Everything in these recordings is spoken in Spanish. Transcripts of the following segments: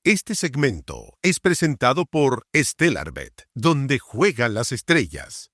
Este segmento es presentado por Stellarbet, donde juegan las estrellas.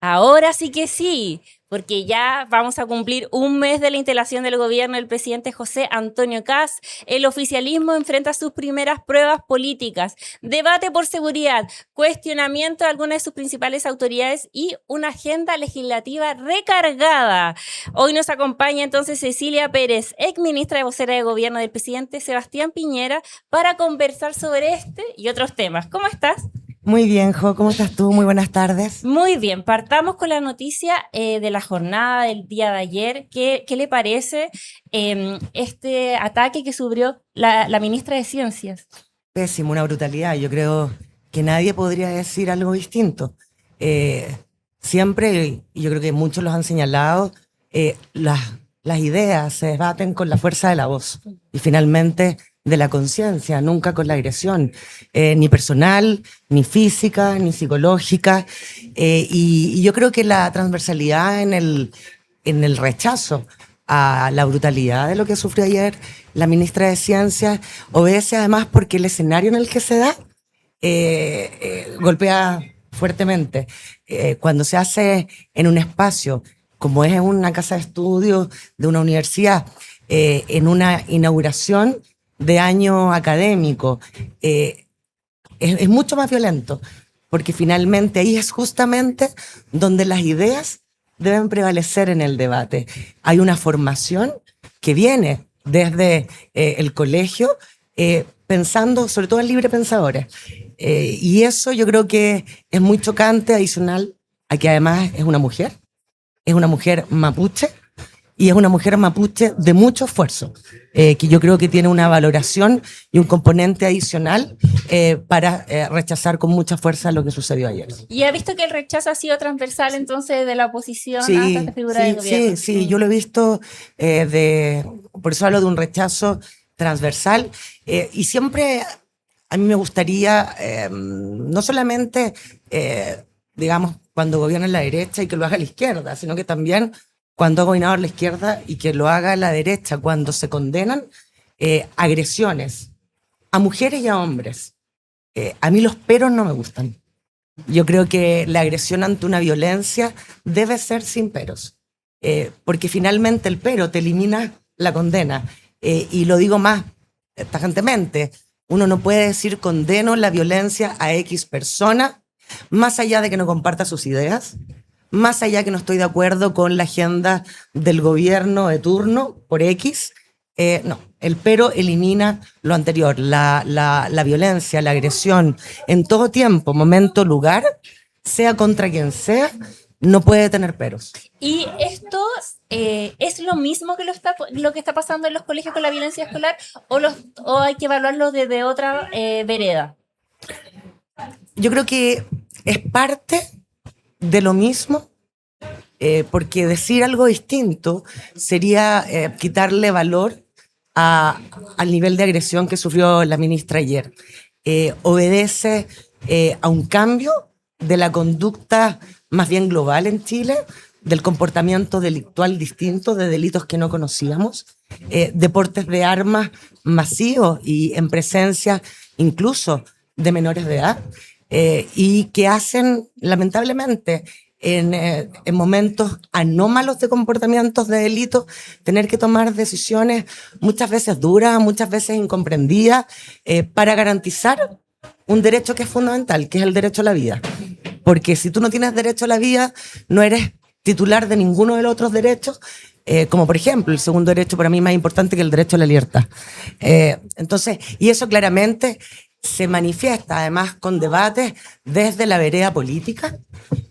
Ahora sí que sí, porque ya vamos a cumplir un mes de la instalación del gobierno del presidente José Antonio Kast. El oficialismo enfrenta sus primeras pruebas políticas, debate por seguridad, cuestionamiento de algunas de sus principales autoridades y una agenda legislativa recargada. Hoy nos acompaña entonces Cecilia Pérez, exministra de vocera de gobierno del presidente Sebastián Piñera, para conversar sobre este y otros temas. ¿Cómo estás? Muy bien, Jo, ¿cómo estás tú? Muy buenas tardes. Muy bien, partamos con la noticia de la jornada del día de ayer. ¿Qué le parece este ataque que sufrió la ministra de Ciencias? Pésimo, una brutalidad. Yo creo que nadie podría decir algo distinto. Siempre, y yo creo que muchos los han señalado, las ideas se debaten con la fuerza de la voz y finalmente de la conciencia, nunca con la agresión, ni personal, ni física, ni psicológica. Y yo creo que la transversalidad en el rechazo a la brutalidad de lo que sufrió ayer la ministra de Ciencias obedece además porque el escenario en el que se da golpea fuertemente. Cuando se hace en un espacio, como es en una casa de estudio de una universidad, en una inauguración de año académico, es mucho más violento, porque finalmente ahí es justamente donde las ideas deben prevalecer en el debate. Hay una formación que viene desde el colegio, pensando sobre todo en libre pensadores. Y eso yo creo que es muy chocante, adicional a que además es una mujer mapuche, y es una mujer mapuche de mucho esfuerzo, que yo creo que tiene una valoración y un componente adicional para rechazar con mucha fuerza lo que sucedió ayer. ¿Y ha visto que el rechazo ha sido transversal entonces de la oposición hasta esta figura del gobierno? Sí, yo lo he visto, por eso hablo de un rechazo transversal, y siempre a mí me gustaría, no solamente, digamos, cuando gobierna la derecha y que lo haga la izquierda, sino que también cuando ha gobernado la izquierda y que lo haga la derecha, cuando se condenan agresiones a mujeres y a hombres. A mí los peros no me gustan. Yo creo que la agresión ante una violencia debe ser sin peros, porque finalmente el pero te elimina la condena. Y lo digo más tajantemente, uno no puede decir condeno la violencia a X persona, más allá de que no comparta sus ideas, más allá que no estoy de acuerdo con la agenda del gobierno de turno por X. No, el pero elimina lo anterior, la violencia, la agresión, en todo tiempo, momento, lugar, sea contra quien sea, no puede tener peros. ¿Y esto es lo mismo que lo que está pasando en los colegios con la violencia escolar o hay que evaluarlo desde otra vereda? Yo creo que es parte de lo mismo, porque decir algo distinto sería quitarle valor al nivel de agresión que sufrió la ministra ayer. Obedece a un cambio de la conducta más bien global en Chile, del comportamiento delictual distinto, de delitos que no conocíamos, de portes de armas masivos y en presencia incluso de menores de edad, y que hacen lamentablemente en momentos anómalos de comportamientos de delitos, tener que tomar decisiones muchas veces duras, muchas veces incomprendidas, para garantizar un derecho que es fundamental, que es el derecho a la vida. Porque si tú no tienes derecho a la vida, no eres titular de ninguno de los otros derechos, como por ejemplo el segundo derecho para mí más importante que el derecho a la libertad. Entonces, y eso claramente se manifiesta además con debates desde la vereda política,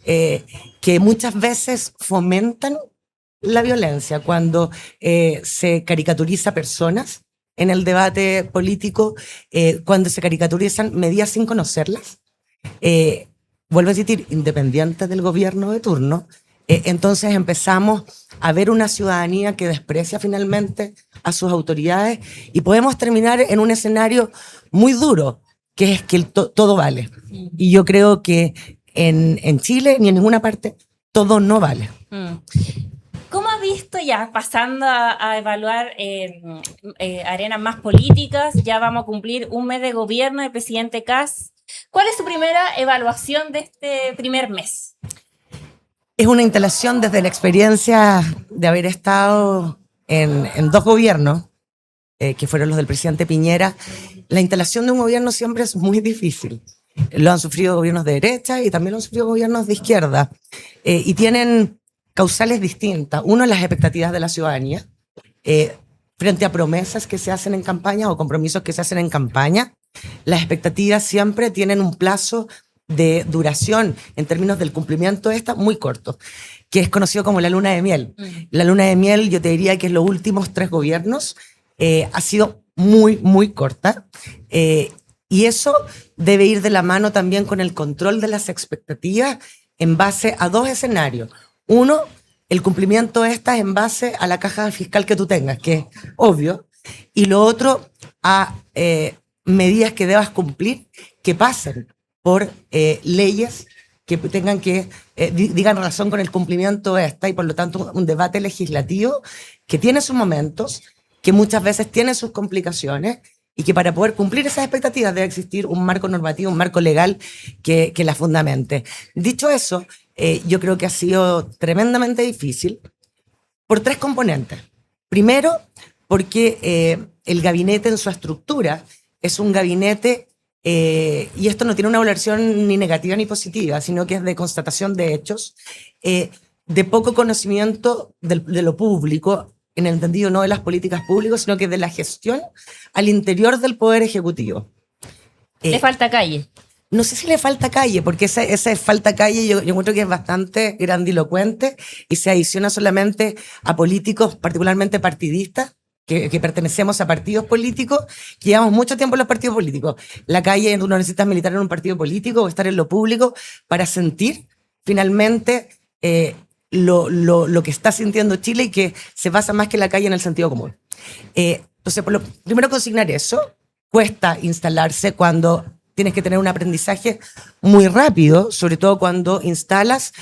que muchas veces fomentan la violencia cuando se caricaturiza personas en el debate político, cuando se caricaturizan medidas sin conocerlas, vuelvo a insistir, independientes del gobierno de turno. Entonces empezamos a ver una ciudadanía que desprecia finalmente a sus autoridades y podemos terminar en un escenario muy duro, que es que todo vale. Y yo creo que en Chile ni en ninguna parte todo no vale. ¿Cómo ha visto ya, pasando a evaluar arenas más políticas, ya vamos a cumplir un mes de gobierno del presidente Kast? ¿Cuál es su primera evaluación de este primer mes? Es una instalación desde la experiencia de haber estado en dos gobiernos, que fueron los del presidente Piñera. La instalación de un gobierno siempre es muy difícil. Lo han sufrido gobiernos de derecha y también lo han sufrido gobiernos de izquierda. Y tienen causales distintas. Uno, las expectativas de la ciudadanía frente a promesas que se hacen en campaña o compromisos que se hacen en campaña. Las expectativas siempre tienen un plazo de duración en términos del cumplimiento de esta muy corto, que es conocido como la luna de miel. La luna de miel, yo te diría que en los últimos 3 gobiernos ha sido muy, muy corta. Y eso debe ir de la mano también con el control de las expectativas en base a 2 escenarios. Uno, el cumplimiento de estas en base a la caja fiscal que tú tengas, que es obvio. Y lo otro, a medidas que debas cumplir que pasen por leyes que tengan que digan razón con el cumplimiento de esta, y por lo tanto un debate legislativo que tiene sus momentos, que muchas veces tiene sus complicaciones, y que para poder cumplir esas expectativas debe existir un marco normativo, un marco legal que la fundamente. Dicho eso, yo creo que ha sido tremendamente difícil por 3 componentes. Primero, porque el gabinete en su estructura es un gabinete, y esto no tiene una valoración ni negativa ni positiva, sino que es de constatación de hechos, de poco conocimiento de lo público, en el entendido no de las políticas públicas, sino que de la gestión al interior del Poder Ejecutivo. Le falta calle. No sé si le falta calle, porque esa falta calle yo encuentro que es bastante grandilocuente y se adiciona solamente a políticos particularmente partidistas, que pertenecemos a partidos políticos, que llevamos mucho tiempo en los partidos políticos. La calle, tú no necesitas militar en un partido político o estar en lo público para sentir finalmente lo que está sintiendo Chile, y que se basa más que en la calle en el sentido común. Entonces, primero consignar eso. Cuesta instalarse cuando tienes que tener un aprendizaje muy rápido, sobre todo cuando instalas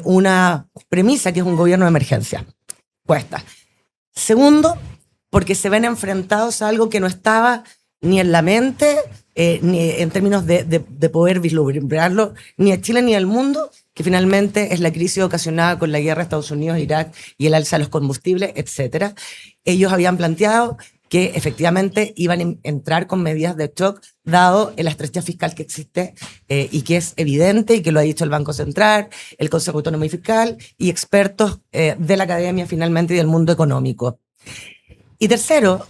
una premisa que es un gobierno de emergencia. Cuesta. Segundo, porque se ven enfrentados a algo que no estaba ni en la mente, ni en términos de poder vislumbrarlo, ni a Chile ni al mundo, que finalmente es la crisis ocasionada con la guerra de Estados Unidos-Irak y el alza de los combustibles, etc. Ellos habían planteado que efectivamente iban a entrar con medidas de shock, dado la estrechez fiscal que existe y que es evidente, y que lo ha dicho el Banco Central, el Consejo Autónomo y Fiscal y expertos de la academia finalmente y del mundo económico. Y tercero,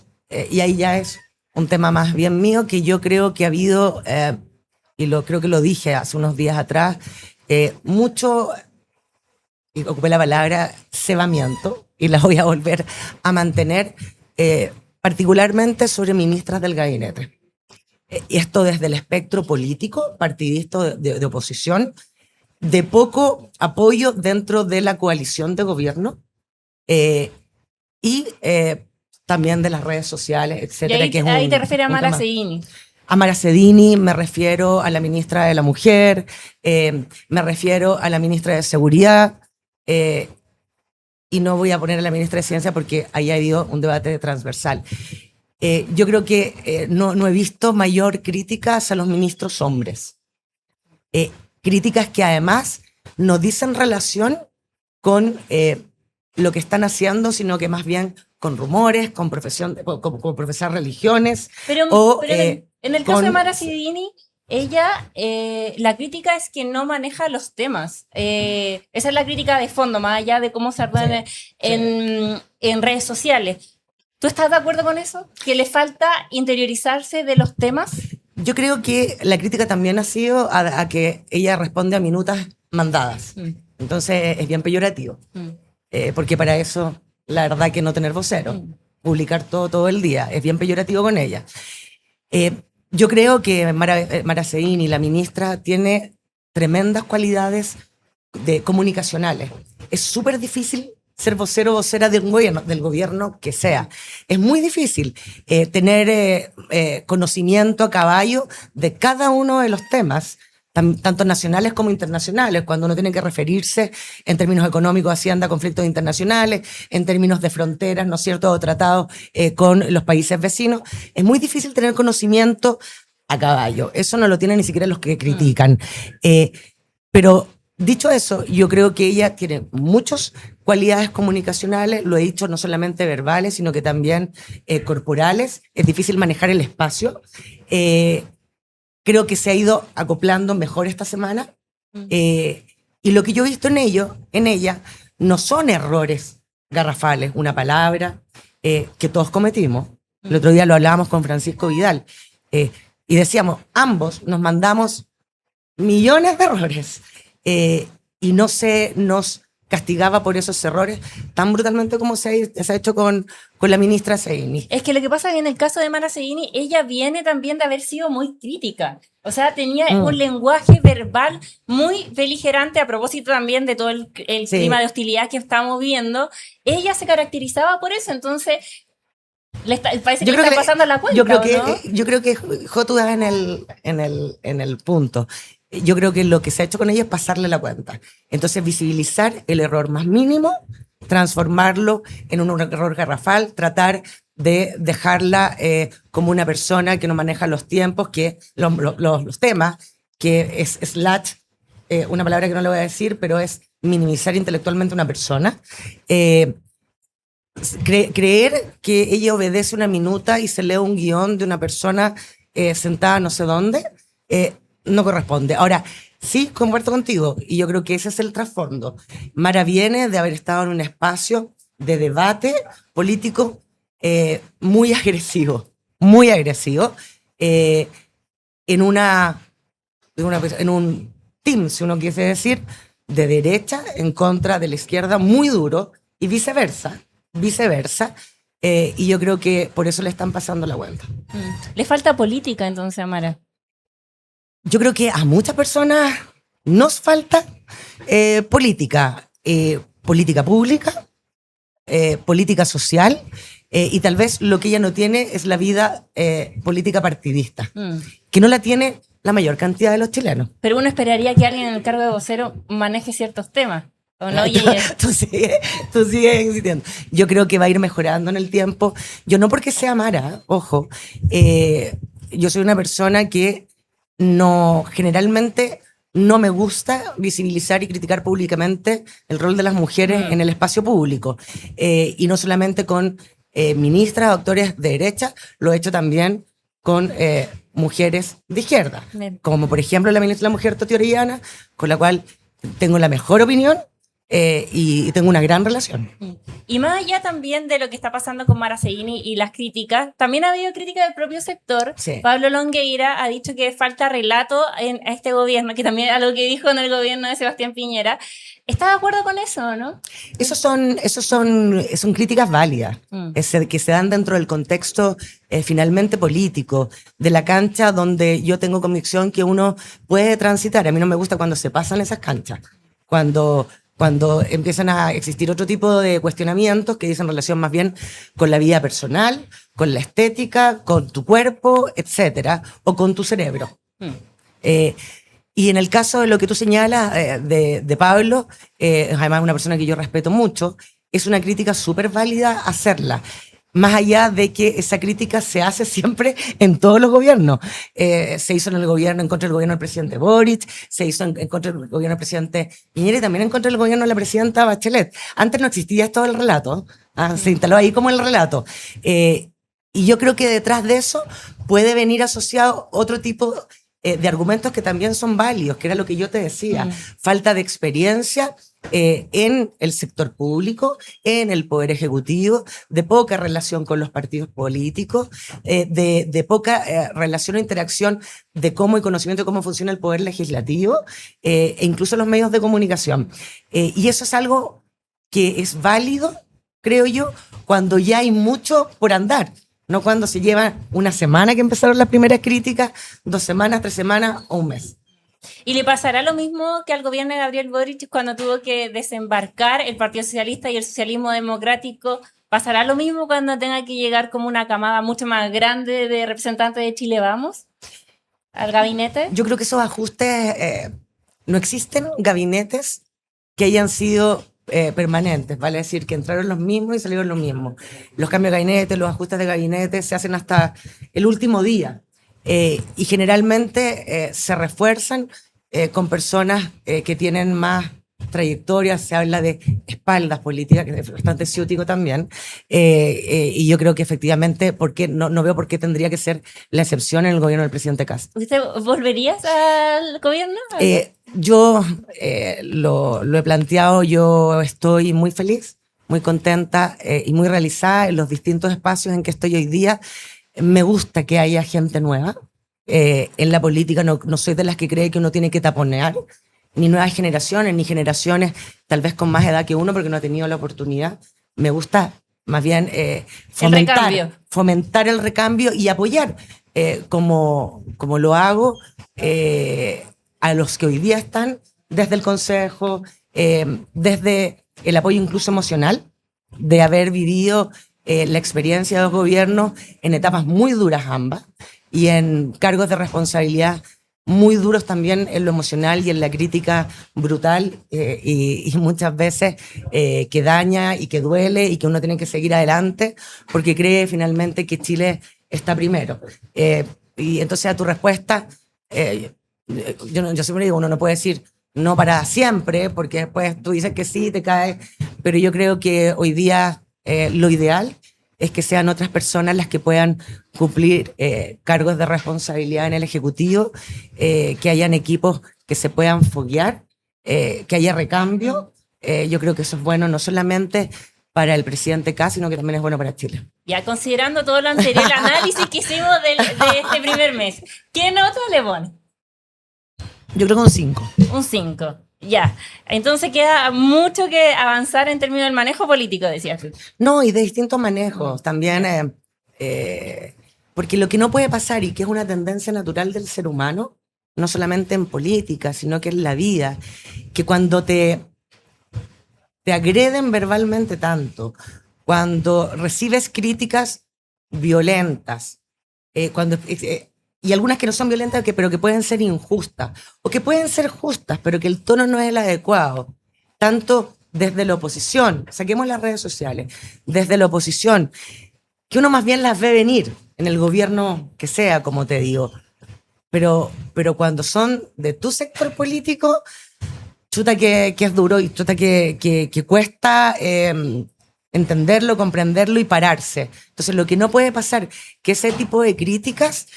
y ahí ya es un tema más bien mío, que yo creo que ha habido, creo que lo dije hace unos días atrás, mucho, y ocupé la palabra cebamiento, y la voy a volver a mantener, particularmente sobre ministras del gabinete. Y esto desde el espectro político, partidista de oposición, de poco apoyo dentro de la coalición de gobierno, y también de las redes sociales, etcétera. Ahí te refieres a Mara Cedini. A Mara Cedini, me refiero a la ministra de la Mujer, me refiero a la ministra de Seguridad, y no voy a poner a la ministra de Ciencia porque ahí ha habido un debate transversal. Yo creo que no he visto mayor críticas a los ministros hombres. Críticas que además no dicen relación con lo que están haciendo, sino que más bien con rumores, con profesar religiones. Pero en el caso de Mara Cedini, ella, la crítica es que no maneja los temas. Esa es la crítica de fondo, más allá de cómo se habla en redes sociales. ¿Tú estás de acuerdo con eso? ¿Que le falta interiorizarse de los temas? Yo creo que la crítica también ha sido a que ella responde a minutas mandadas. Entonces es bien peyorativo. Porque para eso, la verdad que no tener vocero, publicar todo el día, es bien peyorativo con ella. Yo creo que Mara Cedini, la ministra, tiene tremendas cualidades comunicacionales. Es súper difícil ser vocero o vocera de un gobierno, del gobierno que sea. Es muy difícil tener conocimiento a caballo de cada uno de los temas, tanto nacionales como internacionales, cuando uno tiene que referirse en términos económicos a Hacienda, conflictos internacionales, en términos de fronteras, ¿no es cierto?, o tratados con los países vecinos. Es muy difícil tener conocimiento a caballo. Eso no lo tienen ni siquiera los que critican. Pero dicho eso, yo creo que ella tiene muchas cualidades comunicacionales, lo he dicho, no solamente verbales, sino que también corporales. Es difícil manejar el espacio. Creo que se ha ido acoplando mejor esta semana. Y lo que yo he visto en ella, no son errores garrafales, una palabra que todos cometimos. El otro día lo hablábamos con Francisco Vidal y decíamos, ambos nos mandamos millones de errores y no se nos castigaba por esos errores tan brutalmente como se ha hecho con la ministra Zeini. Es que lo que pasa es que en el caso de Mara Zeini, ella viene también de haber sido muy crítica. O sea, tenía un lenguaje verbal muy beligerante a propósito también de todo el Sí. clima de hostilidad que estamos viendo. Ella se caracterizaba por eso, entonces parece que le está pasando la cuenta, yo creo que Jotu da en el punto. Yo creo que lo que se ha hecho con ella es pasarle la cuenta. Entonces, visibilizar el error más mínimo, transformarlo en un error garrafal, tratar de dejarla como una persona que no maneja los tiempos, que los temas, que es slash, una palabra que no le voy a decir, pero es minimizar intelectualmente a una persona. Creer que ella obedece una minuta y se lee un guión de una persona sentada no sé dónde, no corresponde. Ahora, sí, comparto contigo, y yo creo que ese es el trasfondo. Mara viene de haber estado en un espacio de debate político muy agresivo, en un team, si uno quiere decir, de derecha en contra de la izquierda, muy duro, y viceversa. Y yo creo que por eso le están pasando la vuelta. Le falta política entonces a Mara. Yo creo que a muchas personas nos falta política pública, política social, y tal vez lo que ella no tiene es la vida política partidista, que no la tiene la mayor cantidad de los chilenos. Pero uno esperaría que alguien en el cargo de vocero maneje ciertos temas. ¿O no? Tú sigues insistiendo. Yo creo que va a ir mejorando en el tiempo. Yo no porque sea Mara, ojo, yo soy una persona que generalmente no me gusta visibilizar y criticar públicamente el rol de las mujeres en el espacio público. Y no solamente con ministras, doctores de derecha, lo he hecho también con mujeres de izquierda, como por ejemplo la ministra de la Mujer, Toti Orellana, con la cual tengo la mejor opinión y tengo una gran relación. Y más allá también de lo que está pasando con Mara Zeini y las críticas, también ha habido críticas del propio sector. Sí. Pablo Longueira ha dicho que falta relato a este gobierno, que también es algo que dijo en el gobierno de Sebastián Piñera. ¿Está de acuerdo con eso o no? Esos son críticas válidas, que se dan dentro del contexto finalmente político, de la cancha donde yo tengo convicción que uno puede transitar. A mí no me gusta cuando se pasan esas canchas, cuando empiezan a existir otro tipo de cuestionamientos que dicen relación más bien con la vida personal, con la estética, con tu cuerpo, etcétera, o con tu cerebro. Y en el caso de lo que tú señalas de Pablo, además una persona que yo respeto mucho, es una crítica súper válida hacerla. Más allá de que esa crítica se hace siempre en todos los gobiernos. Se hizo en el gobierno en contra del gobierno del presidente Boric, se hizo en contra del gobierno del presidente Piñera y también en contra del gobierno de la presidenta Bachelet. Antes no existía esto del relato, se instaló ahí como el relato. Y yo creo que detrás de eso puede venir asociado otro tipo de argumentos que también son válidos, que era lo que yo te decía. Falta de experiencia en el sector público, en el poder ejecutivo, de poca relación con los partidos políticos, de poca relación o interacción de cómo y conocimiento de cómo funciona el poder legislativo e incluso los medios de comunicación. Y eso es algo que es válido, creo yo, cuando ya hay mucho por andar. No cuando se lleva una semana que empezaron las primeras críticas, 2 semanas, 3 semanas o un mes. ¿Y le pasará lo mismo que al gobierno de Gabriel Boric cuando tuvo que desembarcar el Partido Socialista y el socialismo democrático? ¿Pasará lo mismo cuando tenga que llegar como una camada mucho más grande de representantes de Chile Vamos? al gabinete? Yo creo que esos ajustes, no existen gabinetes que hayan sido permanentes, vale decir que entraron los mismos y salieron los mismos. Los cambios de gabinete, los ajustes de gabinete se hacen hasta el último día y generalmente se refuerzan con personas que tienen más trayectoria, se habla de espaldas políticas, que es bastante ciútico también, y yo creo que efectivamente, no veo por qué tendría que ser la excepción en el gobierno del presidente Kast. ¿Usted volverías al gobierno? Yo lo he planteado, yo estoy muy feliz, muy contenta y muy realizada en los distintos espacios en que estoy hoy día. Me gusta que haya gente nueva. En la política no soy de las que cree que uno tiene que taponear, ni nuevas generaciones, ni generaciones tal vez con más edad que uno porque no ha tenido la oportunidad. Me gusta más bien fomentar el recambio y apoyar, como lo hago, a los que hoy día están desde el Consejo, desde el apoyo incluso emocional, de haber vivido la experiencia de los gobiernos en etapas muy duras ambas y en cargos de responsabilidad muy duros también en lo emocional y en la crítica brutal y muchas veces que daña y que duele y que uno tiene que seguir adelante porque cree finalmente que Chile está primero. Y entonces a tu respuesta, yo siempre digo, uno no puede decir no para siempre porque después tú dices que sí, te caes, pero yo creo que hoy día lo ideal es que sean otras personas las que puedan cumplir cargos de responsabilidad en el Ejecutivo, que hayan equipos que se puedan foguear, que haya recambio. Yo creo que eso es bueno no solamente para el presidente Kast, sino que también es bueno para Chile. Ya considerando todo lo anterior, el análisis que hicimos de este primer mes, ¿qué nota le pone? Yo creo que un 5. Un 5. Ya, entonces queda mucho que avanzar en términos del manejo político, decías tú. No, y de distintos manejos también, porque lo que no puede pasar y que es una tendencia natural del ser humano, no solamente en política, sino que en la vida, que cuando te agreden verbalmente tanto, cuando recibes críticas violentas, y algunas que no son violentas, pero que pueden ser injustas, o que pueden ser justas, pero que el tono no es el adecuado, tanto desde la oposición, saquemos las redes sociales, desde la oposición, que uno más bien las ve venir en el gobierno que sea, como te digo, pero cuando son de tu sector político, chuta que es duro y chuta que cuesta entenderlo, comprenderlo y pararse. Entonces lo que no puede pasar, que ese tipo de críticas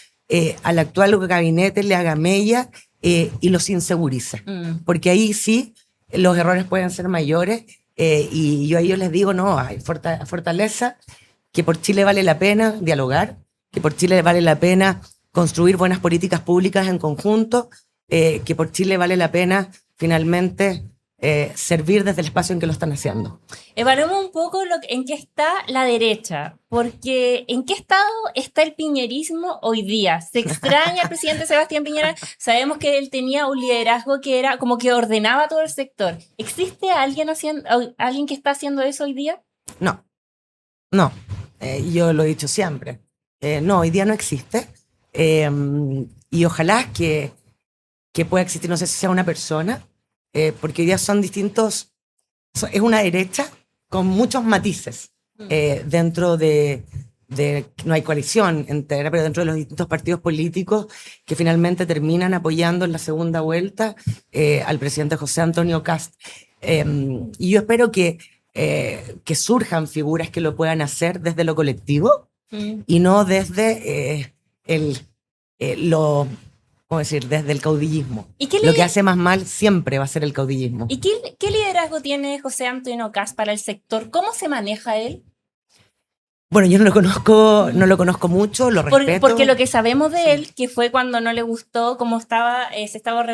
al actual gabinete le haga mella y los insegurice. Porque ahí sí los errores pueden ser mayores y yo a ellos les digo, no, hay fortaleza, que por Chile vale la pena dialogar, que por Chile vale la pena construir buenas políticas públicas en conjunto, que por Chile vale la pena finalmente servir desde el espacio en que lo están haciendo. Evaluemos un poco en qué está la derecha, porque ¿en qué estado está el piñerismo hoy día? ¿Se extraña al presidente Sebastián Piñera? Sabemos que él tenía un liderazgo que era como que ordenaba todo el sector. ¿Existe alguien que está haciendo eso hoy día? No. Yo lo he dicho siempre. No, hoy día no existe. Y ojalá que pueda existir, no sé si sea una persona, porque hoy día son distintos, es una derecha con muchos matices dentro de no hay coalición entera, pero dentro de los distintos partidos políticos que finalmente terminan apoyando en la segunda vuelta al presidente José Antonio Kast. Y yo espero que surjan figuras que lo puedan hacer desde lo colectivo y no desde ¿cómo decir? Desde el caudillismo. Lo que hace más mal siempre va a ser el caudillismo. ¿Y qué liderazgo tiene José Antonio Kast para el sector? ¿Cómo se maneja él? Bueno, yo no lo conozco mucho, lo respeto. Porque lo que sabemos de él, que fue cuando no le gustó cómo se estaba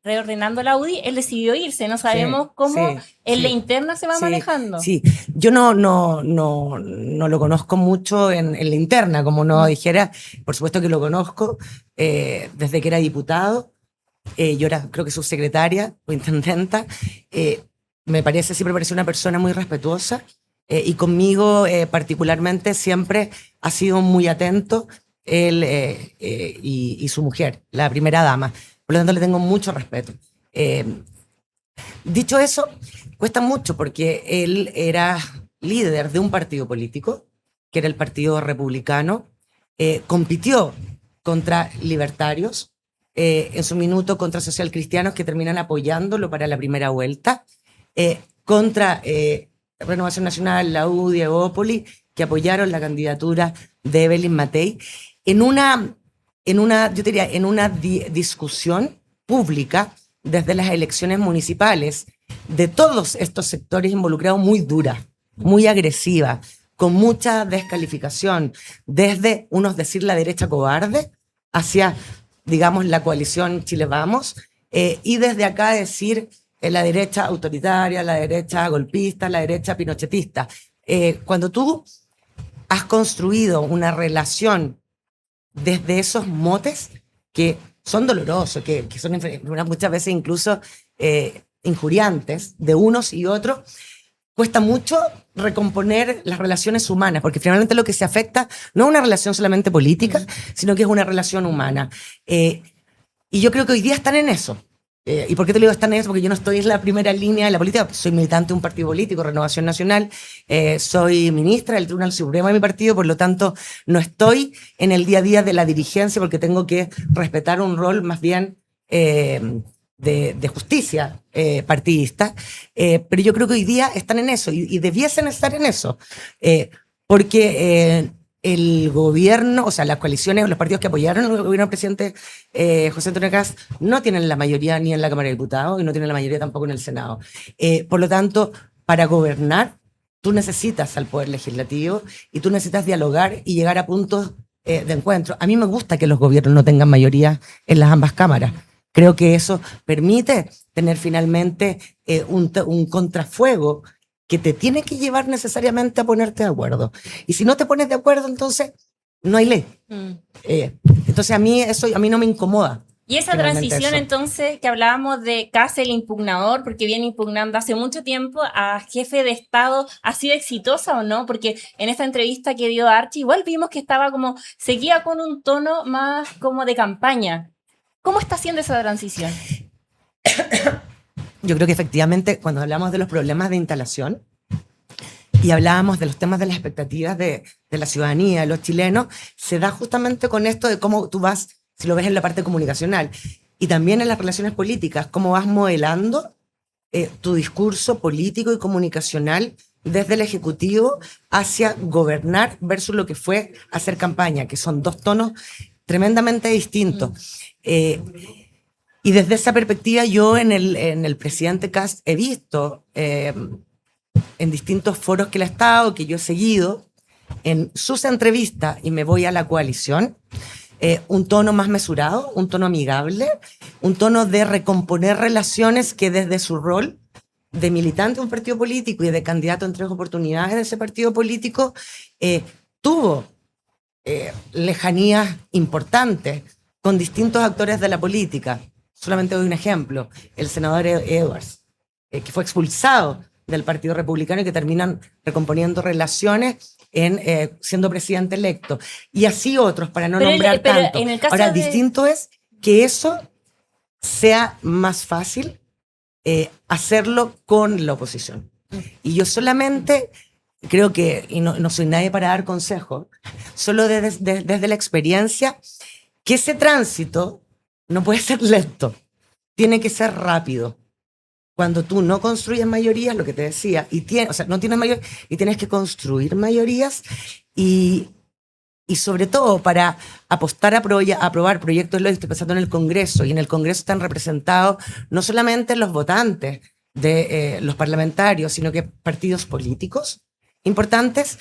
reordenando la UDI, él decidió irse. No sabemos cómo en la interna se va manejando. Sí, yo no lo conozco mucho en la interna, como no dijera. Por supuesto que lo conozco desde que era diputado. Yo era, creo que subsecretaria o intendenta. Siempre pareció una persona muy respetuosa. Y conmigo particularmente siempre ha sido muy atento él y su mujer, la primera dama. Por lo tanto, le tengo mucho respeto. Dicho eso, cuesta mucho porque él era líder de un partido político, que era el Partido Republicano, compitió contra libertarios, en su minuto contra socialcristianos que terminan apoyándolo para la primera vuelta, contra Renovación Nacional, la UDI, Evópoli, que apoyaron la candidatura de Evelyn Matei, en una yo diría, en una discusión pública desde las elecciones municipales de todos estos sectores involucrados muy dura, muy agresiva, con mucha descalificación, desde unos decir la derecha cobarde hacia, digamos, la coalición Chile Vamos, y desde acá decir la derecha autoritaria, la derecha golpista, la derecha pinochetista. Cuando tú has construido una relación desde esos motes que son dolorosos, que son muchas veces incluso injuriantes de unos y otros, cuesta mucho recomponer las relaciones humanas, porque finalmente lo que se afecta no es una relación solamente política, sino que es una relación humana. Y yo creo que hoy día están en eso. ¿Y por qué te lo digo están en eso? Porque yo no estoy en la primera línea de la política, soy militante de un partido político, Renovación Nacional, soy ministra del Tribunal Supremo de mi partido, por lo tanto no estoy en el día a día de la dirigencia porque tengo que respetar un rol más bien de justicia partidista, pero yo creo que hoy día están en eso y debiesen estar en eso, porque el gobierno, o sea, las coaliciones, los partidos que apoyaron al gobierno del presidente José Antonio Kast no tienen la mayoría ni en la Cámara de Diputados y no tienen la mayoría tampoco en el Senado. Por lo tanto, para gobernar, tú necesitas al Poder Legislativo y tú necesitas dialogar y llegar a puntos de encuentro. A mí me gusta que los gobiernos no tengan mayoría en las ambas cámaras. Creo que eso permite tener finalmente un contrafuego que te tiene que llevar necesariamente a ponerte de acuerdo. Y si no te pones de acuerdo, entonces no hay ley. Entonces a mí no me incomoda. Y esa transición entonces que hablábamos de Kast el impugnador, porque viene impugnando hace mucho tiempo a jefe de Estado, ¿ha sido exitosa o no? Porque en esta entrevista que dio Archie igual vimos que estaba seguía con un tono más como de campaña. ¿Cómo está haciendo esa transición? Yo creo que efectivamente cuando hablamos de los problemas de instalación y hablábamos de los temas de las expectativas de la ciudadanía, de los chilenos, se da justamente con esto de cómo tú vas, si lo ves en la parte comunicacional, y también en las relaciones políticas, cómo vas modelando tu discurso político y comunicacional desde el Ejecutivo hacia gobernar versus lo que fue hacer campaña, que son dos tonos tremendamente distintos. Y desde esa perspectiva yo en el presidente Kast he visto en distintos foros que él ha estado, que yo he seguido, en sus entrevistas, y me voy a la coalición, un tono más mesurado, un tono amigable, un tono de recomponer relaciones que desde su rol de militante de un partido político y de candidato en 3 oportunidades de ese partido político, tuvo lejanías importantes con distintos actores de la política. Solamente doy un ejemplo, el senador Edwards, que fue expulsado del Partido Republicano y que terminan recomponiendo relaciones siendo presidente electo. Y así otros, para no nombrar tanto. En el caso Ahora, distinto es que eso sea más fácil hacerlo con la oposición. Y yo solamente creo que, y no soy nadie para dar consejos, solo desde la experiencia, que ese tránsito no puede ser lento, tiene que ser rápido. Cuando tú no construyes mayorías, lo que te decía, no tienes mayorías y tienes que construir mayorías y sobre todo para apostar a aprobar proyectos de ley, estoy pensando en el Congreso, y en el Congreso están representados no solamente los votantes de los parlamentarios, sino que partidos políticos importantes.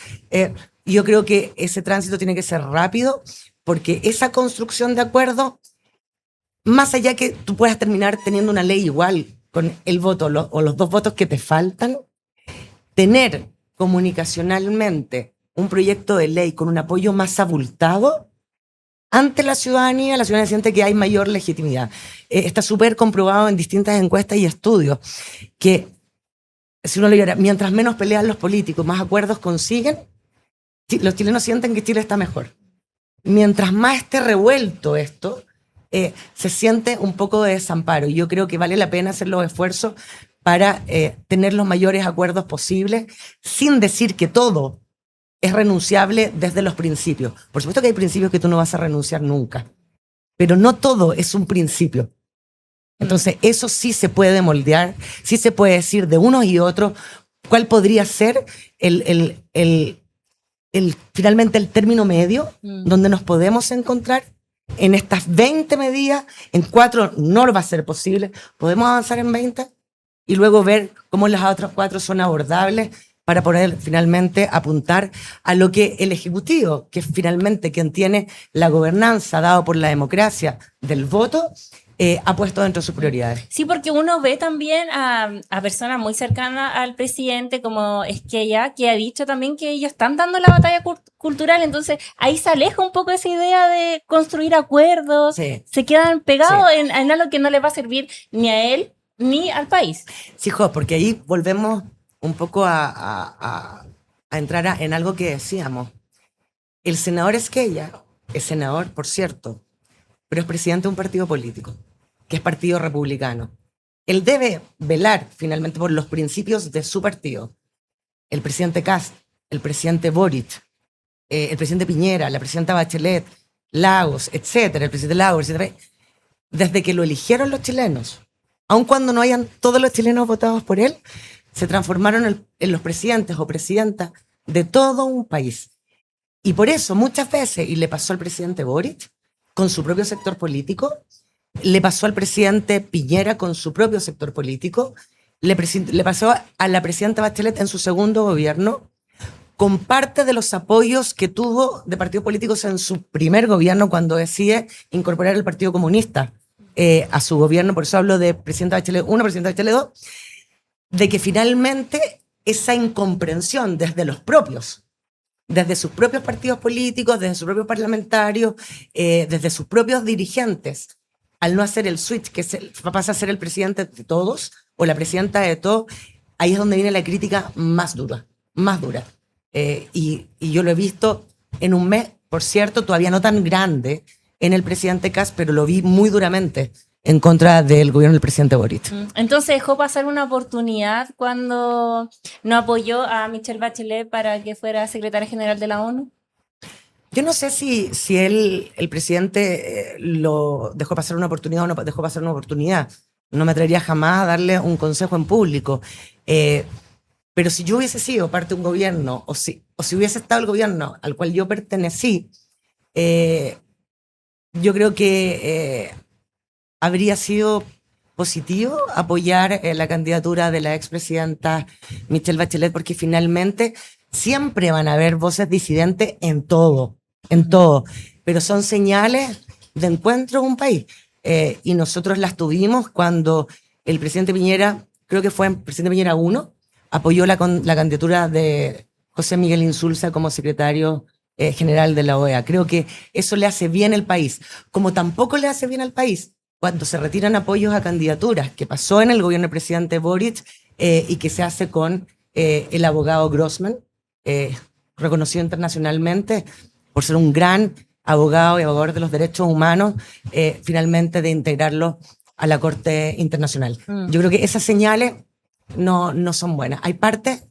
Yo creo que ese tránsito tiene que ser rápido porque esa construcción de acuerdo, más allá que tú puedas terminar teniendo una ley igual con el voto o los 2 votos que te faltan, tener comunicacionalmente un proyecto de ley con un apoyo más abultado ante la ciudadanía siente que hay mayor legitimidad. Está súper comprobado en distintas encuestas y estudios que, si uno lo viera, mientras menos pelean los políticos, más acuerdos consiguen, los chilenos sienten que Chile está mejor. mientras más esté revuelto esto, se siente un poco de desamparo. Y yo creo que vale la pena hacer los esfuerzos para tener los mayores acuerdos posibles, sin decir que todo es renunciable desde los principios. Por supuesto que hay principios que tú no vas a renunciar nunca, pero no todo es un principio. Entonces, eso sí se puede moldear, sí se puede decir de unos y otros cuál podría ser finalmente el término medio donde nos podemos encontrar en estas 20 medidas. En 4 no va a ser posible, podemos avanzar en 20 y luego ver cómo las otras 4 son abordables para poder finalmente apuntar a lo que el Ejecutivo, que es finalmente quien tiene la gobernanza dado por la democracia del voto, ha puesto dentro de sus prioridades. Sí, porque uno ve también a personas muy cercanas al presidente, como Esquella, que ha dicho también que ellos están dando la batalla cultural, entonces ahí se aleja un poco esa idea de construir acuerdos, Sí. se quedan pegados Sí. en algo que no les va a servir ni a él ni al país. Sí, Jo, porque ahí volvemos un poco a entrar en algo que decíamos. El senador Esquella es senador, por cierto, pero es presidente de un partido político, que es Partido Republicano. Él debe velar finalmente por los principios de su partido. El presidente Kast, el presidente Boric, el presidente Piñera, la presidenta Bachelet, Lagos, etcétera, el presidente Lagos, etcétera, desde que lo eligieron los chilenos, aun cuando no hayan todos los chilenos votados por él, se transformaron en los presidentes o presidentas de todo un país. Y por eso muchas veces, y le pasó al presidente Boric con su propio sector político, le pasó al presidente Piñera con su propio sector político, le pasó a la presidenta Bachelet en su segundo gobierno, con parte de los apoyos que tuvo de partidos políticos en su primer gobierno cuando decide incorporar el Partido Comunista a su gobierno. Por eso hablo de presidenta Bachelet 1, presidenta Bachelet 2, de que finalmente esa incomprensión desde los propios, desde sus propios partidos políticos, desde sus propios parlamentarios, desde sus propios dirigentes, al no hacer el switch, que pasa a ser el presidente de todos o la presidenta de todos, ahí es donde viene la crítica más dura, más dura. Y yo lo he visto en un mes, por cierto, todavía no tan grande en el presidente Kast, pero lo vi muy duramente en contra del gobierno del presidente Boric. Entonces dejó pasar una oportunidad cuando no apoyó a Michelle Bachelet para que fuera secretaria general de la ONU. Yo no sé si el presidente lo dejó pasar una oportunidad o no dejó pasar una oportunidad. No me atrevería jamás a darle un consejo en público. Pero si yo hubiese sido parte de un gobierno, o si hubiese estado el gobierno al cual yo pertenecí, yo creo que habría sido positivo apoyar la candidatura de la expresidenta Michelle Bachelet, porque finalmente siempre van a haber voces disidentes en todo, pero son señales de encuentro en un país. Y nosotros las tuvimos cuando el presidente Piñera, creo que fue el presidente Piñera 1, apoyó la candidatura de José Miguel Insulza como secretario general de la OEA. Creo que eso le hace bien al país, como tampoco le hace bien al país cuando se retiran apoyos a candidaturas, que pasó en el gobierno del presidente Boric y que se hace con el abogado Grossman, reconocido internacionalmente por ser un gran abogado y abogador de los derechos humanos, finalmente de integrarlo a la Corte Internacional. Yo creo que esas señales no son buenas. Hay partes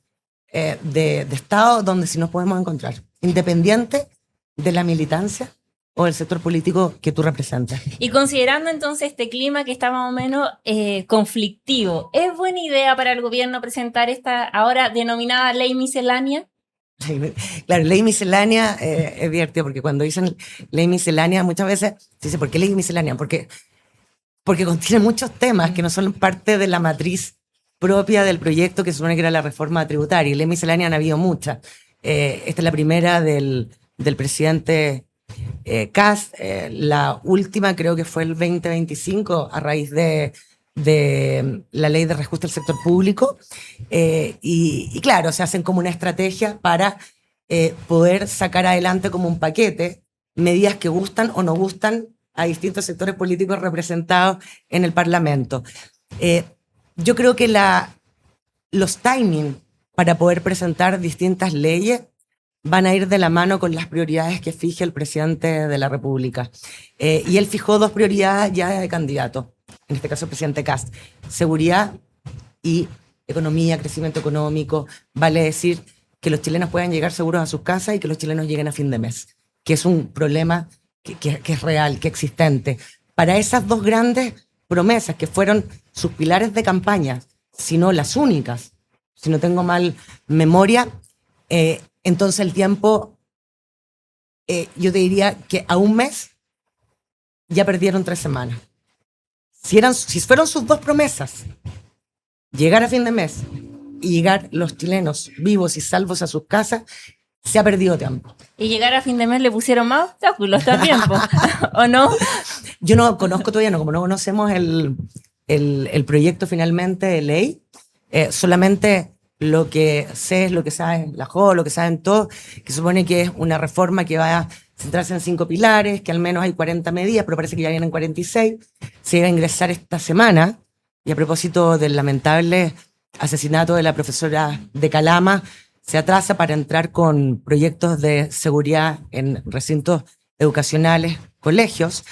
de Estado donde sí nos podemos encontrar, independiente de la militancia o el sector político que tú representas. Y considerando entonces este clima que está más o menos conflictivo, ¿es buena idea para el gobierno presentar esta ahora denominada ley miscelánea? Claro, ley miscelánea es divertido porque cuando dicen ley miscelánea muchas veces se dice, ¿por qué ley miscelánea? Porque contiene muchos temas que no son parte de la matriz propia del proyecto que se supone que era la reforma tributaria. Y ley miscelánea han habido muchas. Esta es la primera del presidente Kast, la última creo que fue el 2025 a raíz de la ley de reajuste del sector público, y claro, se hacen como una estrategia para poder sacar adelante como un paquete medidas que gustan o no gustan a distintos sectores políticos representados en el Parlamento. Yo creo que los timing para poder presentar distintas leyes van a ir de la mano con las prioridades que fije el presidente de la República. Y él fijó 2 prioridades ya de candidato, en este caso el presidente Kast: seguridad y economía, crecimiento económico. Vale decir que los chilenos puedan llegar seguros a sus casas y que los chilenos lleguen a fin de mes, que es un problema que es real, que es existente. Para esas 2 grandes promesas, que fueron sus pilares de campaña, si no las únicas, si no tengo mal memoria, entonces el tiempo, yo te diría que a un mes ya perdieron 3 semanas. Si fueron sus 2 promesas, llegar a fin de mes y llegar los chilenos vivos y salvos a sus casas, se ha perdido tiempo. Y llegar a fin de mes le pusieron más obstáculos también, ¿o no? Yo no conozco todavía, como no conocemos el proyecto finalmente de ley, solamente lo que sé es lo que saben la JO, lo que saben todos, que supone que es una reforma que va a centrarse en 5 pilares, que al menos hay 40 medidas, pero parece que ya vienen 46. Se iba a ingresar esta semana, y a propósito del lamentable asesinato de la profesora de Calama, se atrasa para entrar con proyectos de seguridad en recintos educacionales, colegios.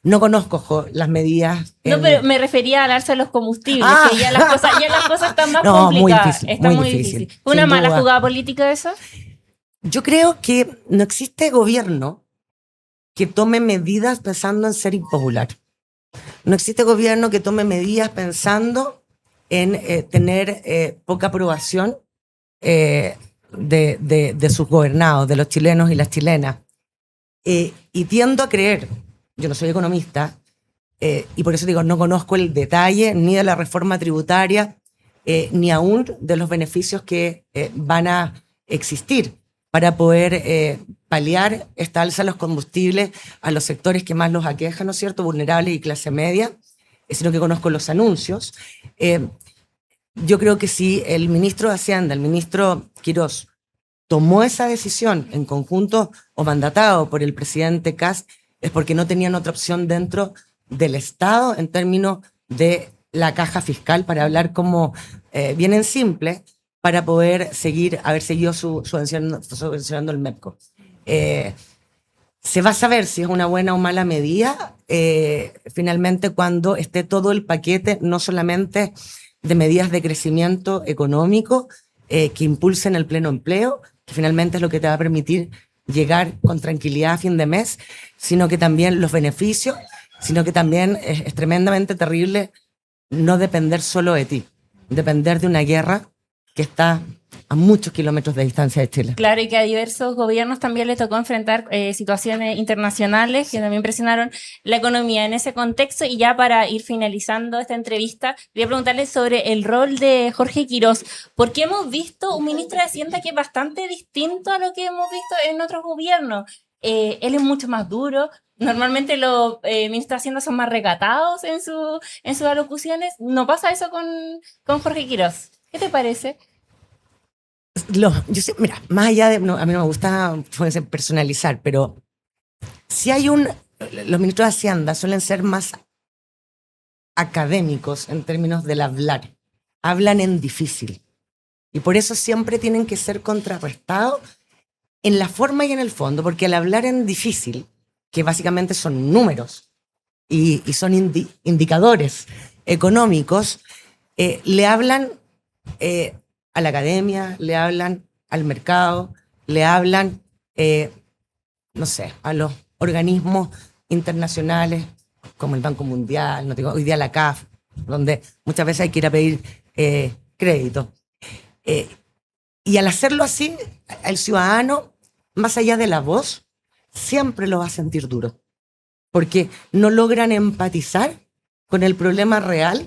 No conozco las medidas. No, pero me refería al alza de los combustibles, que ya las cosas están más No, complicadas. muy difícil. ¿Fue una mala duda. jugada política eso? Yo creo que no existe gobierno que tome medidas pensando en ser impopular. No existe gobierno que tome medidas pensando en tener poca aprobación de sus gobernados, de los chilenos y las chilenas. Y tiendo a creer, yo no soy economista, y por eso digo, no conozco el detalle ni de la reforma tributaria, ni aún de los beneficios que van a existir para poder paliar esta alza de los combustibles a los sectores que más los aquejan, ¿no es cierto?, vulnerables y clase media, sino que conozco los anuncios. Yo creo que si el ministro de Hacienda, el ministro Quirós, tomó esa decisión en conjunto o mandatado por el presidente Kast, es porque no tenían otra opción dentro del Estado en términos de la caja fiscal, para hablar como bien en simple, para poder haber seguido subvencionando el MEPCO. Se va a saber si es una buena o mala medida finalmente cuando esté todo el paquete, no solamente de medidas de crecimiento económico que impulsen el pleno empleo, que finalmente es lo que te va a permitir llegar con tranquilidad a fin de mes, sino que también los beneficios, sino que también es tremendamente terrible no depender solo de ti, depender de una guerra que está a muchos kilómetros de distancia de Chile. Claro, y que a diversos gobiernos también les tocó enfrentar situaciones internacionales que también presionaron la economía en ese contexto. Y ya para ir finalizando esta entrevista, quería preguntarles sobre el rol de Jorge Quirós, porque hemos visto un ministro de Hacienda que es bastante distinto a lo que hemos visto en otros gobiernos. Él es mucho más duro. Normalmente los ministros de Hacienda son más recatados en sus alocuciones. ¿No pasa eso con Jorge Quirós? ¿Qué te parece? Mira, más allá de... a mí no me gusta personalizar, pero si hay los ministros de Hacienda suelen ser más académicos en términos del hablar. Hablan en difícil. Y por eso siempre tienen que ser contrarrestados en la forma y en el fondo, porque al hablar en difícil, que básicamente son números y son indicadores económicos, le hablan a la academia, le hablan al mercado, le hablan, no sé, a los organismos internacionales como el Banco Mundial, no digo, hoy día la CAF, donde muchas veces hay que ir a pedir crédito. Y al hacerlo así, el ciudadano, más allá de la voz, siempre lo va a sentir duro, porque no logran empatizar con el problema real,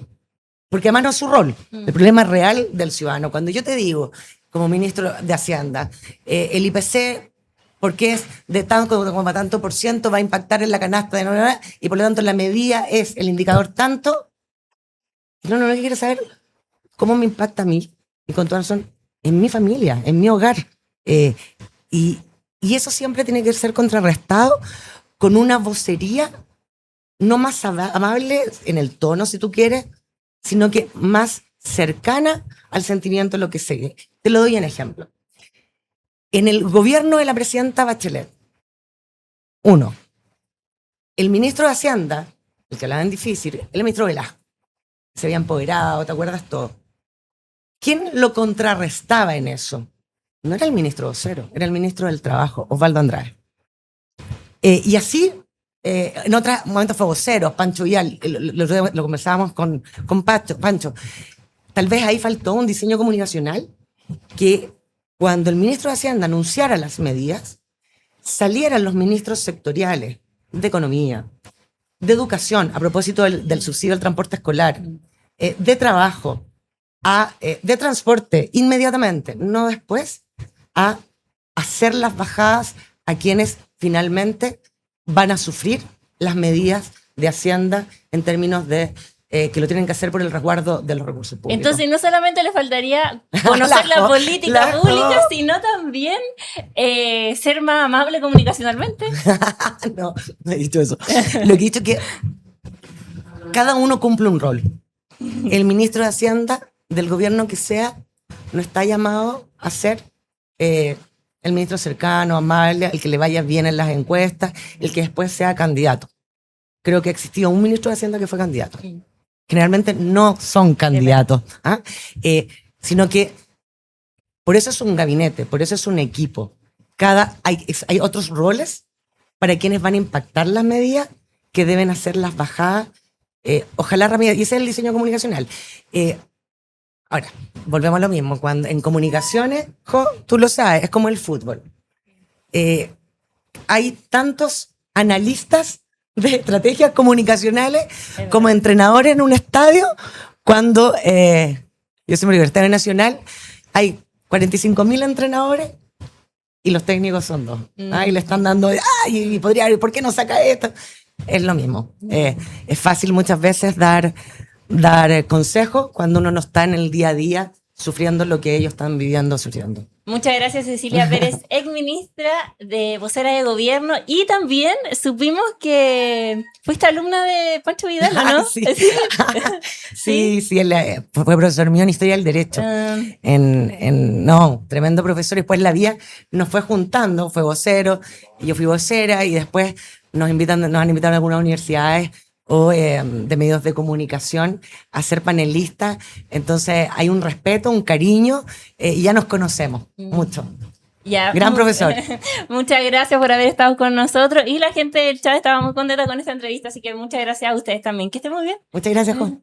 porque además no es su rol, el problema real del ciudadano. Cuando yo te digo, como ministro de Hacienda, el IPC, porque es de tanto como tanto por ciento, va a impactar en la canasta de y por lo tanto la medida es el indicador tanto, no quiere saber cómo me impacta a mí, y con toda razón, en mi familia, en mi hogar. Y eso siempre tiene que ser contrarrestado con una vocería no más amable en el tono, si tú quieres, sino que más cercana al sentimiento de lo que sigue. Te lo doy en ejemplo. En el gobierno de la presidenta Bachelet, uno, el ministro de Hacienda, el que hablaba en difícil, el ministro Velasco, se había empoderado, ¿te acuerdas todo? ¿Quién lo contrarrestaba en eso? No era el ministro vocero, era el ministro del Trabajo, Osvaldo Andrade. Y así, en otros momentos fue vocero, Pancho Vial, lo conversábamos con Pancho. Tal vez ahí faltó un diseño comunicacional que cuando el ministro de Hacienda anunciara las medidas, salieran los ministros sectoriales de Economía, de Educación, a propósito del subsidio al transporte escolar, de Trabajo, de Transporte, inmediatamente, no después, a hacer las bajadas a quienes finalmente van a sufrir las medidas de Hacienda en términos de que lo tienen que hacer por el resguardo de los recursos públicos. Entonces no solamente le faltaría conocer la política pública, sino también ser más amable comunicacionalmente. No he dicho eso. Lo que he dicho es que cada uno cumple un rol. El ministro de Hacienda, del gobierno que sea, no está llamado a ser el ministro cercano, amable, el que le vaya bien en las encuestas, el que después sea candidato. Creo que existió un ministro de Hacienda que fue candidato. Generalmente no son candidatos, sino que por eso es un gabinete, por eso es un equipo. Hay otros roles para quienes van a impactar las medidas que deben hacer las bajadas, ojalá rápidas, y ese es el diseño comunicacional. Ahora, volvemos a lo mismo, cuando en comunicaciones, tú lo sabes, es como el fútbol. Hay tantos analistas de estrategias comunicacionales como entrenadores en un estadio, cuando yo soy universitario nacional, hay 45.000 entrenadores y los técnicos son 2. Y le están dando, y ¿por qué no saca esto? Es lo mismo. Es fácil muchas veces dar consejos cuando uno no está en el día a día sufriendo lo que ellos están viviendo, sufriendo. Muchas gracias, Cecilia Pérez, exministra de vocera de gobierno, y también supimos que fuiste alumna de Pancho Vidal, ¿no? Sí. Sí, él fue profesor mío en Historia del Derecho. No, tremendo profesor. Después la vida nos fue juntando, fue vocero, y yo fui vocera, y después nos han invitado a algunas universidades o de medios de comunicación a ser panelistas. Entonces hay un respeto, un cariño, y ya nos conocemos mucho. Ya, gran profesor. Muchas gracias por haber estado con nosotros, y la gente del chat estaba muy contenta con esta entrevista, así que muchas gracias a ustedes también. Que estén muy bien. Muchas gracias, Juan.